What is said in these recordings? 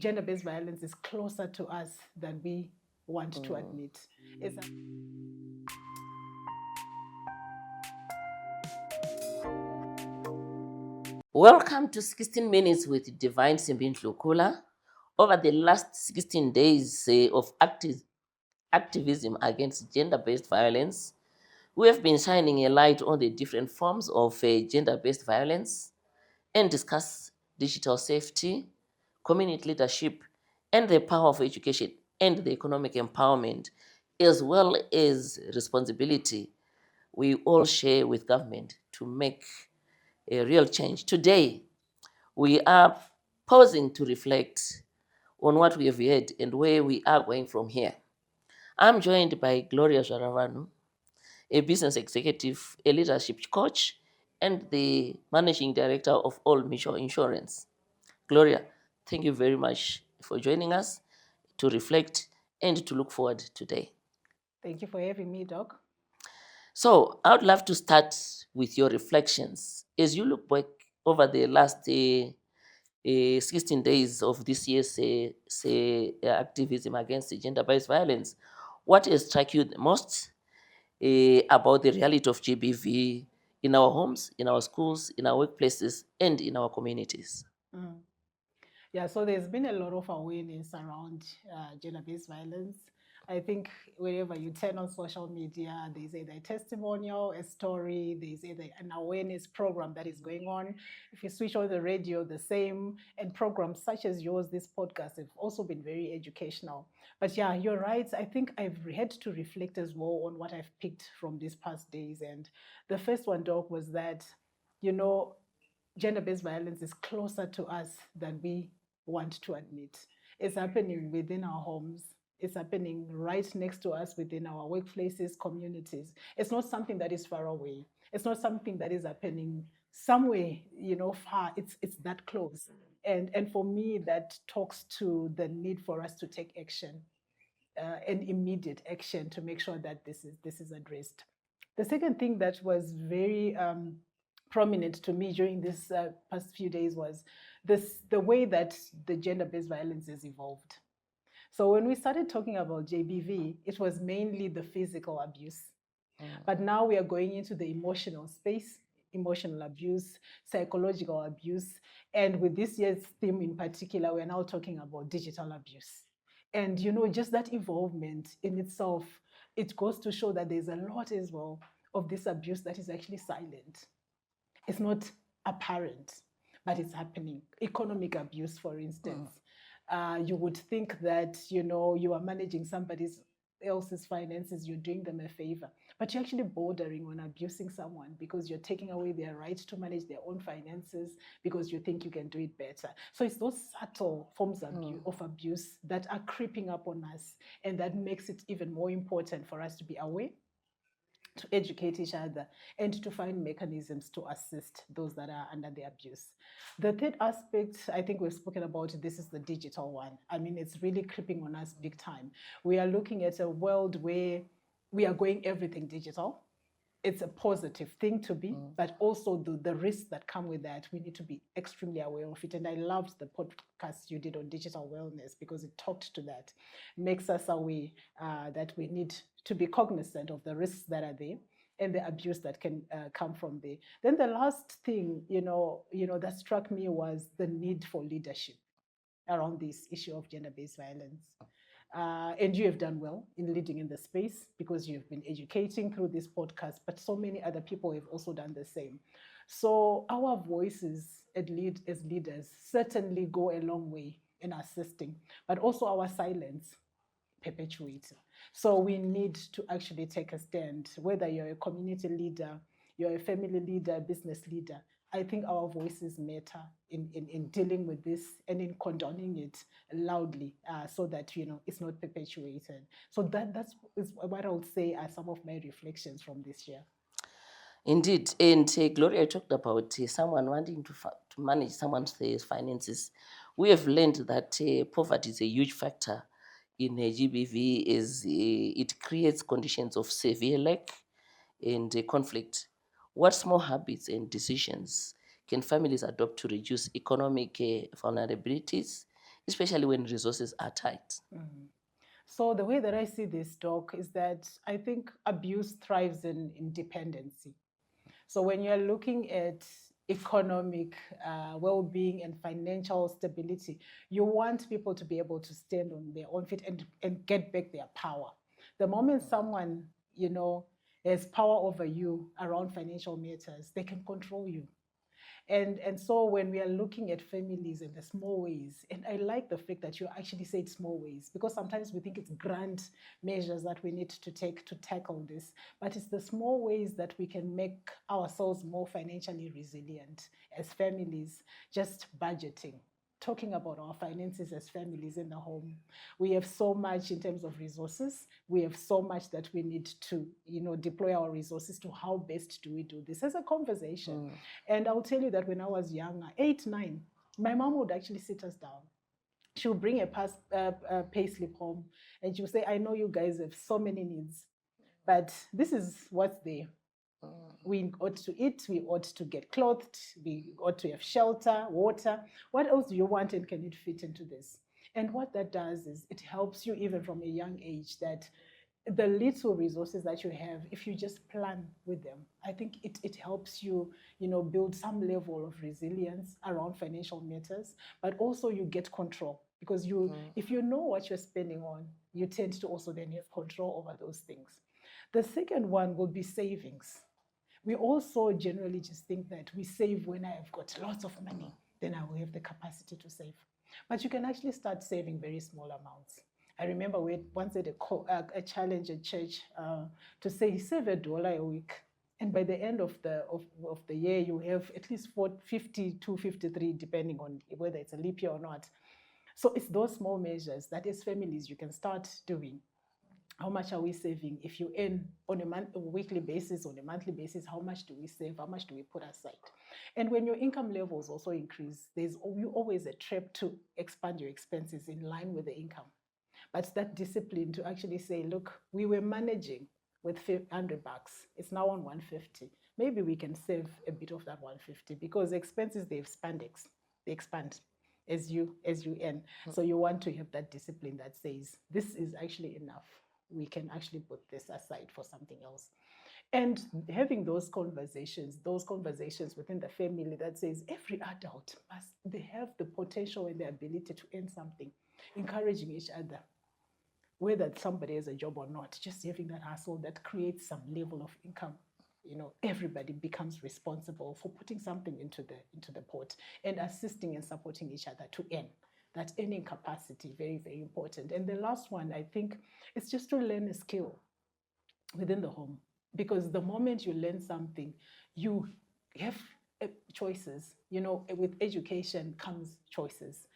gender-based violence is closer to us than we want to admit. Welcome to 16 Minutes with Divine Simbi Ndhlukula. Over the last 16 days of activism against gender-based violence, we have been shining a light on the different forms of gender-based violence and discuss digital safety, community leadership, and the power of education and the economic empowerment, as well as responsibility we all share with government to make a real change. Today, we are pausing to reflect on what we have heard and where we are going from here. I'm joined by Gloria Zvaravanhu, a business executive, a leadership coach, and the managing director of All Mutual Insurance. Gloria, thank you very much for joining us to reflect and to look forward today. Thank you for having me, Doc. So, I would love to start with your reflections as you look back over the last 16 days of this year's activism against gender-based violence. What has struck you the most about the reality of GBV in our homes, in our schools, in our workplaces, and in our communities? Mm. Yeah, so there's been a lot of awareness around gender-based violence. I think wherever you turn on social media, there's either a testimonial, a story, there's either an awareness program that is going on. If you switch on the radio, the same. And programs such as yours, this podcast, have also been very educational. But yeah, you're right. I think I've had to reflect as well on what I've picked from these past days. And the first one, Doc, was that, you know, gender-based violence is closer to us than we want to admit. It's happening within our homes. It's happening right next to us within our workplaces, communities. It's not something that is far away. It's not something that is happening somewhere, far. It's that close. And for me, that talks to the need for us to take action, and immediate action to make sure that this is addressed. The second thing that was very prominent to me during this past few days was the way that the gender-based violence has evolved. So when we started talking about JBV, it was mainly the physical abuse. But now we are going into the emotional space, emotional abuse, psychological abuse. And with this year's theme in particular, we're now talking about digital abuse. And, just that involvement in itself, it goes to show that there's a lot as well of this abuse that is actually silent. It's not apparent, but it's happening. Economic abuse, for instance. You would think that, you are managing somebody else's finances, you're doing them a favor, but you're actually bordering on abusing someone because you're taking away their right to manage their own finances because you think you can do it better. So it's those subtle forms of abuse that are creeping up on us, and that makes it even more important for us to be aware, to educate each other, and to find mechanisms to assist those that are under the abuse. The third aspect, I think we've spoken about, this is the digital one. I mean, it's really creeping on us big time. We are looking at a world where we are going everything digital. It's a positive thing to be, but also the risks that come with that, we need to be extremely aware of it. And I loved the podcast you did on digital wellness because it talked to that, makes us aware that we need to be cognizant of the risks that are there and the abuse that can come from there. Then the last thing, that struck me was the need for leadership around this issue of gender-based violence. And you have done well in leading in the space because you've been educating through this podcast, but so many other people have also done the same. So our voices as leaders certainly go a long way in assisting, but also our silence perpetuates. So we need to actually take a stand, whether you're a community leader, you're a family leader, business leader. I think our voices matter in dealing with this and in condoning it loudly, so that it's not perpetuated. So that's what I would say are some of my reflections from this year. Indeed. And Gloria talked about someone wanting to manage someone's finances. We have learned that poverty is a huge factor in GBV, as it creates conditions of severe lack and conflict. What small habits and decisions can families adopt to reduce economic vulnerabilities especially when resources are tight? So the way that I see this, Doc, is that I think abuse thrives in independency. So when you're looking at economic well-being and financial stability, you want people to be able to stand on their own feet and get back their power. The moment someone, has power over you around financial matters, they can control you. And so when we are looking at families in the small ways, and I like the fact that you actually said small ways, because sometimes we think it's grand measures that we need to take to tackle this, but it's the small ways that we can make ourselves more financially resilient as families. Just budgeting, talking about our finances as families in the home. We have so much in terms of resources. We have so much that we need to, deploy our resources to how best do we do this as a conversation. And I'll tell you that when I was younger, 8, 9, my mom would actually sit us down. She'll bring a pay slip home and she'll say, I know you guys have so many needs, but this is what's there. We ought to eat, we ought to get clothed, we ought to have shelter, water. What else do you want and can it fit into this? And what that does is it helps you even from a young age that the little resources that you have, if you just plan with them, I think it helps you, build some level of resilience around financial matters, but also you get control because if you know what you're spending on, you tend to also then have control over those things. The second one will be savings. We also generally just think that we save when I have got lots of money, then I will have the capacity to save. But you can actually start saving very small amounts. I remember we once had a challenge at church to say save $1 a week. And by the end of the year, you have at least 52, 53, depending on whether it's a leap year or not. So it's those small measures that as families you can start doing. How much are we saving? If you earn on a weekly basis, on a monthly basis, how much do we save? How much do we put aside? And when your income levels also increase, there's always a trap to expand your expenses in line with the income. But that discipline to actually say, look, we were managing with $100. It's now on 150. Maybe we can save a bit of that 150 because expenses, they expand as you earn. So you want to have that discipline that says, this is actually enough. We can actually put this aside for something else. And having those conversations within the family that says every adult they have the potential and the ability to earn something, encouraging each other, whether somebody has a job or not, just having that hustle that creates some level of income. Everybody becomes responsible for putting something into the pot and assisting and supporting each other to earn. That earning capacity, very, very important. And the last one, I think, is just to learn a skill within the home. Because the moment you learn something, you have choices. With education comes choices.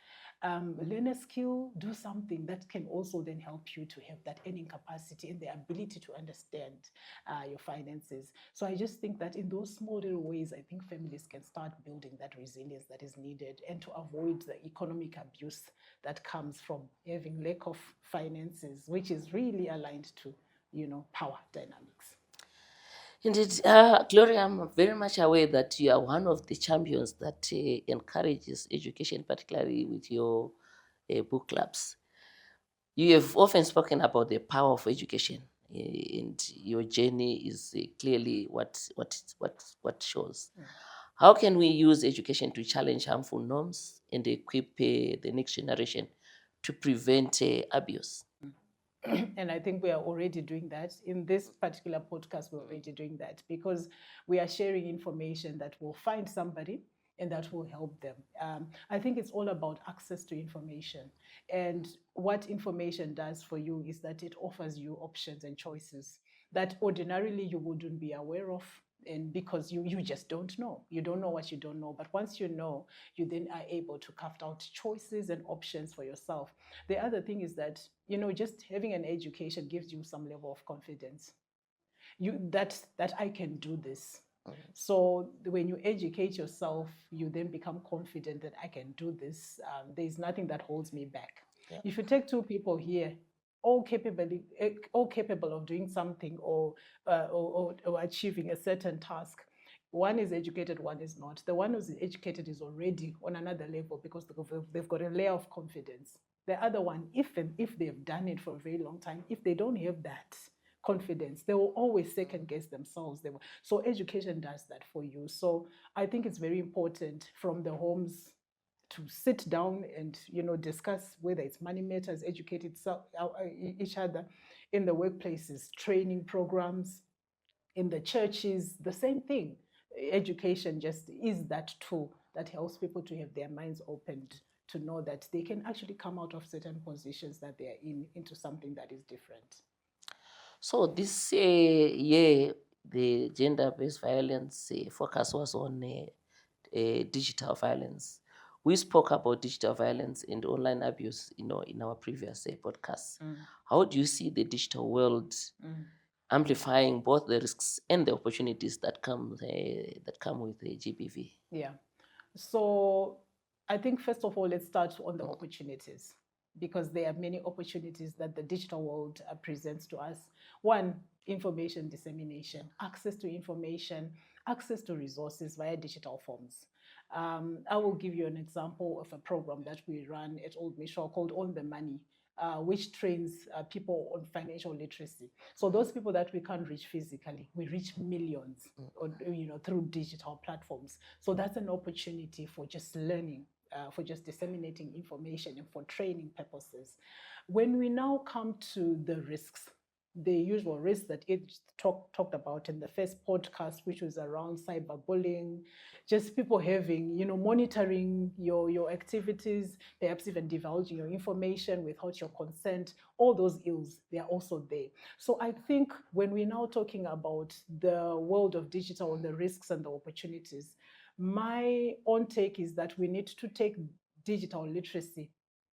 Learn a skill, do something that can also then help you to have that earning capacity and the ability to understand your finances. So I just think that in those small little ways, I think families can start building that resilience that is needed and to avoid the economic abuse that comes from having lack of finances, which is really aligned to, power dynamics. Indeed, Gloria, I'm very much aware that you are one of the champions that encourages education, particularly with your book clubs. You have often spoken about the power of education, and your journey is clearly what shows. How can we use education to challenge harmful norms and equip the next generation to prevent abuse? And I think we are already doing that. In this particular podcast, we're already doing that because we are sharing information that will find somebody and that will help them. I think it's all about access to information. And what information does for you is that it offers you options and choices that ordinarily you wouldn't be aware of. And because you just don't know. You don't know what you don't know. But once you know, you then are able to carve out choices and options for yourself. The other thing is that, just having an education gives you some level of confidence. That I can do this. So when you educate yourself, you then become confident that I can do this. There's nothing that holds me back. Yeah. If you take two people here, all capable of doing something or achieving a certain task, One is educated, one is not. The one who's educated is already on another level because they've got a layer of confidence. The other one, if they've done it for a very long time, if they don't have that confidence, they will always second guess themselves. So education does that for you. So I think it's very important from the homes to sit down and discuss whether it's money matters, educate each other. In the workplaces, training programs. In the churches, the same thing. Education just is that tool that helps people to have their minds opened to know that they can actually come out of certain positions that they are in into something that is different. So this year, the gender-based violence focus was on digital violence. We spoke about digital violence and online abuse, in our previous podcast. How do you see the digital world amplifying both the risks and the opportunities that come with the GBV? Yeah. So I think first of all, let's start on the opportunities, because there are many opportunities that the digital world presents to us. One, information dissemination, access to information, access to resources via digital forms. I will give you an example of a program that we run at Old Mission called On the Money, which trains people on financial literacy. So those people that we can't reach physically, we reach millions, through digital platforms. So that's an opportunity for just learning, for just disseminating information and for training purposes. When we now come to the risks, the usual risks that it talked about in the first podcast, which was around cyberbullying, just people having, monitoring your activities, perhaps even divulging your information without your consent, all those ills, they are also there. So I think when we're now talking about the world of digital and the risks and the opportunities, my own take is that we need to take digital literacy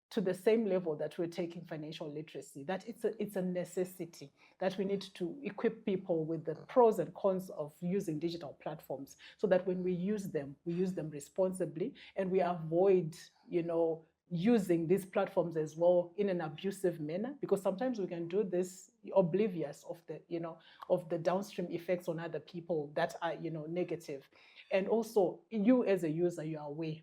to the same level that we're taking financial literacy, that it's a necessity, that we need to equip people with the pros and cons of using digital platforms, so that when we use them responsibly, and we avoid, using these platforms as well in an abusive manner, because sometimes we can do this oblivious of the downstream effects on other people that are, negative. And also, you as a user, you are aware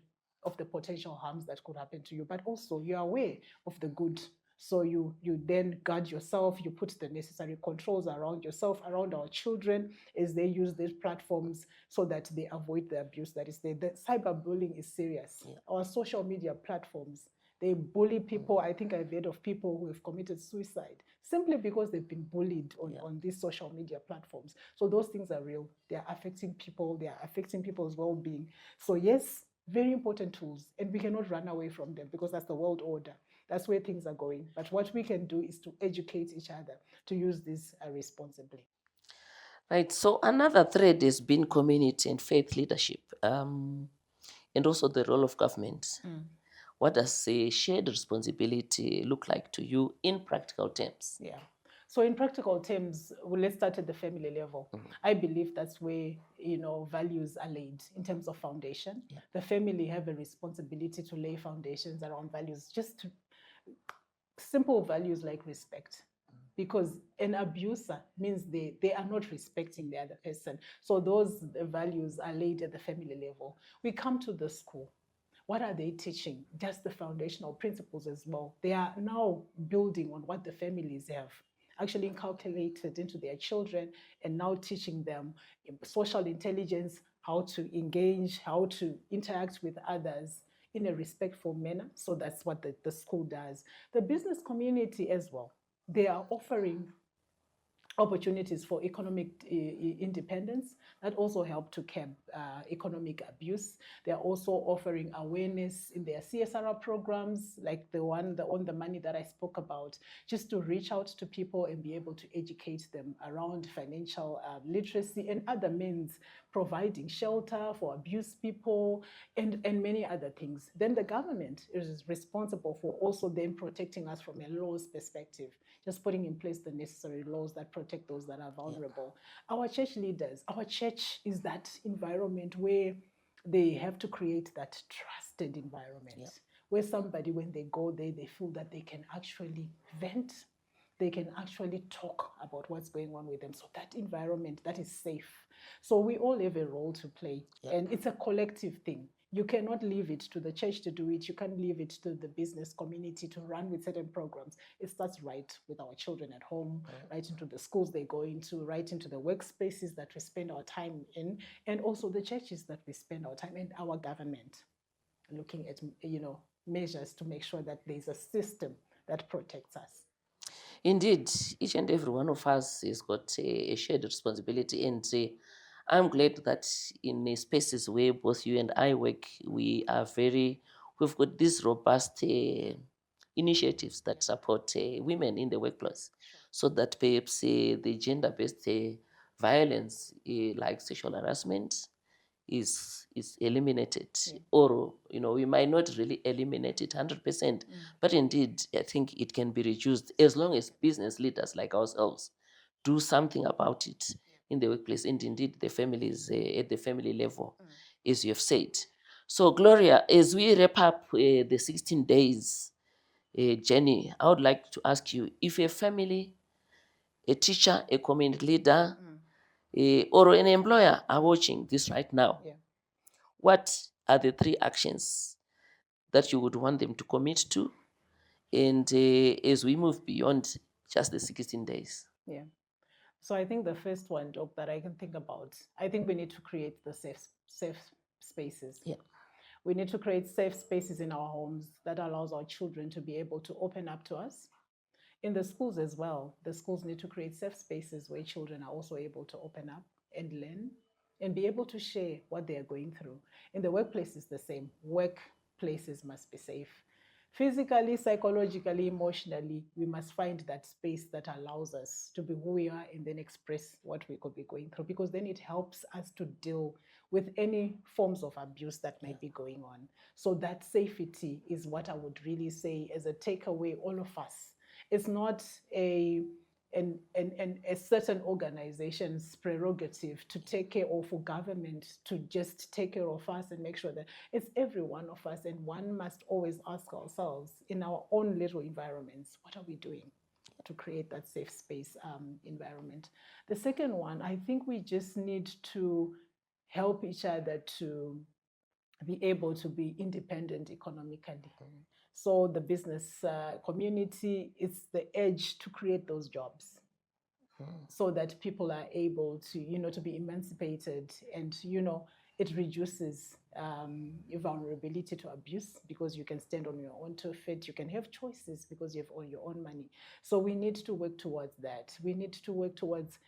of the potential harms that could happen to you, but also you're aware of the good. So you then guard yourself, you put the necessary controls around yourself, around our children as they use these platforms, so that they avoid the abuse that is there. The cyberbullying is serious. Yeah. Our social media platforms, they bully people. I think I've heard of people who have committed suicide simply because they've been bullied on these social media platforms. So those things are real. They are affecting people. They are affecting people's well-being. So yes, very important tools, and we cannot run away from them, because that's the world order. That's where things are going. But what we can do is to educate each other to use this responsibly. Right. So another thread has been community and faith leadership, and also the role of government. What does a shared responsibility look like to you in practical terms? Yeah. So in practical terms, well, let's start at the family level. I believe that's where, values are laid in terms of foundation. Yeah. The family have a responsibility to lay foundations around values, just simple values like respect. Because an abuser means they are not respecting the other person. So those values are laid at the family level. We come to the school. What are they teaching? Just the foundational principles as well. They are now building on what the families have actually inculcated into their children, and now teaching them social intelligence, how to engage, how to interact with others in a respectful manner. So that's what the school does. The business community as well, they are offering opportunities for economic independence that also help to curb economic abuse. They are also offering awareness in their CSR programs, like the On the Money that I spoke about, just to reach out to people and be able to educate them around financial literacy and other means, providing shelter for abused people and many other things. Then the government is responsible for also then protecting us from a laws perspective, just putting in place the necessary laws that protect those that are vulnerable. Yeah. Our church leaders, our church is that environment where they have to create that trusted environment, where somebody, when they go there, they feel that they can actually vent, they can actually talk about what's going on with them. So that environment, that is safe. So we all have a role to play, and it's a collective thing. You cannot leave it to the church to do it. You can't leave it to the business community to run with certain programs. It starts right with our children at home, right into the schools they go into, right into the workspaces that we spend our time in, and also the churches that we spend our time in, our government, looking at measures to make sure that there's a system that protects us. Indeed, each and every one of us has got a shared responsibility, and I'm glad that in spaces where both you and I work, we've got these robust initiatives that support women in the workplace, so that perhaps the gender-based violence, like sexual harassment, is eliminated. Or we might not really eliminate it 100%, but indeed I think it can be reduced as long as business leaders like ourselves do something about it in the workplace, and indeed the families at the family level, as you have said. So Gloria, as we wrap up the 16 days journey, I would like to ask you, if a family, a teacher, a community leader, or an employer are watching this right now, what are the 3 actions that you would want them to commit to? And as we move beyond just the 16 days. Yeah. So I think the first one, Doc, that I can think about, I think we need to create the safe spaces. Yeah. We need to create safe spaces in our homes that allows our children to be able to open up to us. In the schools as well, the schools need to create safe spaces where children are also able to open up and learn and be able to share what they are going through. In the workplace, it's the same. Workplaces must be safe. Physically, psychologically, emotionally, we must find that space that allows us to be who we are and then express what we could be going through, because then it helps us to deal with any forms of abuse that might be going on. So that safety is what I would really say as a takeaway, all of us. It's not a certain organization's prerogative to take care, or for government to just take care of us and make sure that it's every one of us. And one must always ask ourselves in our own little environments, what are we doing to create that safe space environment? The second one, I think we just need to help each other to be able to be independent economically. So the business community is the edge to create those jobs, so that people are able to, to be emancipated, and, it reduces your vulnerability to abuse, because you can stand on your own 2 feet. You can have choices because you have your own money. So we need to work towards that. We need to work towards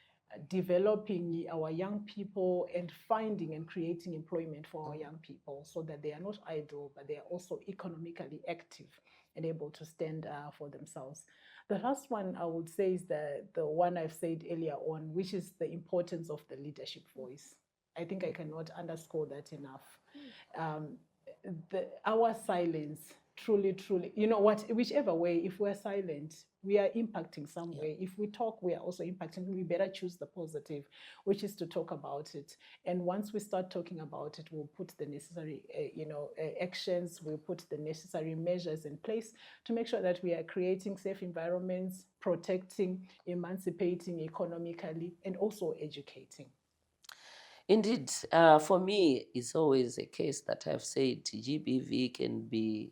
developing our young people and finding and creating employment for our young people, so that they are not idle, but they are also economically active and able to stand for themselves. The last one I would say is the one I've said earlier on, which is the importance of the leadership voice. I think I cannot underscore that enough. Our silence, truly, whichever way, if we're silent, we are impacting some way. If we talk, we are also impacting. We better choose the positive, which is to talk about it. And once we start talking about it, we'll put the necessary, actions, we'll put the necessary measures in place to make sure that we are creating safe environments, protecting, emancipating economically, and also educating. Indeed, for me, it's always a case that I've said GBV can be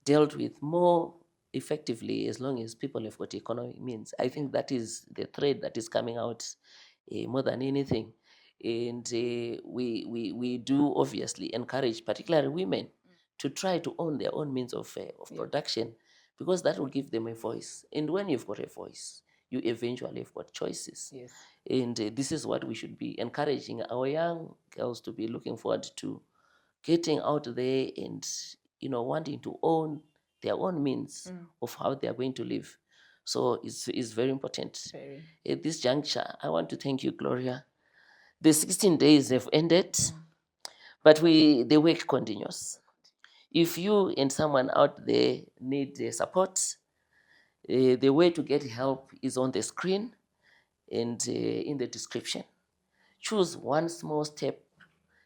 dealt with more effectively as long as people have got economic means. I think that is the thread that is coming out more than anything. And we do obviously encourage particularly women to try to own their own means of production, because that will give them a voice. And when you've got a voice, you eventually have got choices. Yes. And this is what we should be encouraging our young girls to be looking forward to, getting out there and wanting to own their own means of how they are going to live. So it's very important. Very. At this juncture, I want to thank you, Gloria. The 16 days have ended, but the work continues. If you and someone out there need support, the way to get help is on the screen and in the description. Choose one small step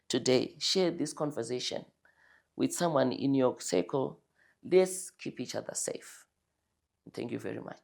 today. Share this conversation with someone in your circle. Let's keep each other safe. Thank you very much.